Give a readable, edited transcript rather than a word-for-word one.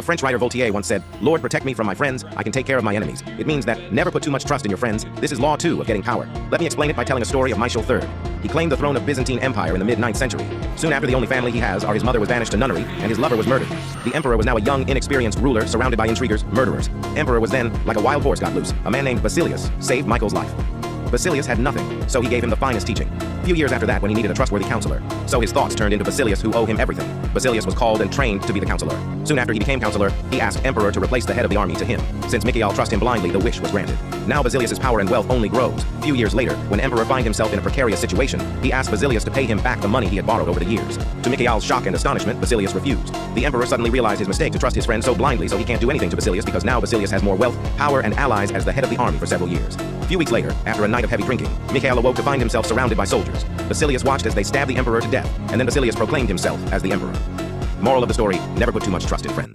A French writer Voltaire once said, "Lord, protect me from my friends, I can take care of my enemies." It means that never put too much trust in your friends. This is law 2 of getting power. Let me explain it by telling a story of Michael III. He claimed the throne of Byzantine Empire in the mid-9th century. Soon after, the only family he has are his mother was banished to nunnery, and his lover was murdered. The emperor was now a young, inexperienced ruler surrounded by intriguers, murderers. Emperor was then, like a wild horse got loose. A man named Basilius saved Michael's life. Basilius had nothing, so he gave him the finest teaching. A few years after that, when he needed a trustworthy counselor, so his thoughts turned into Basilius, who owe him everything. Basilius was called and trained to be the counselor. Soon after he became counselor, he asked Emperor to replace the head of the army to him. Since Mikhail trusted him blindly, the wish was granted. Now Basilius's power and wealth only grows. A few years later, when Emperor found himself in a precarious situation, he asked Basilius to pay him back the money he had borrowed over the years. To Mikhail's shock and astonishment, Basilius refused. The Emperor suddenly realized his mistake to trust his friend so blindly, so he can't do anything to Basilius because now Basilius has more wealth, power, and allies as the head of the army for several years. A few weeks later, after a night of heavy drinking, Mikhail awoke to find himself surrounded by soldiers. Basilius watched as they stabbed the emperor to death, and then Basilius proclaimed himself as the emperor. Moral of the story, never put too much trust in friends.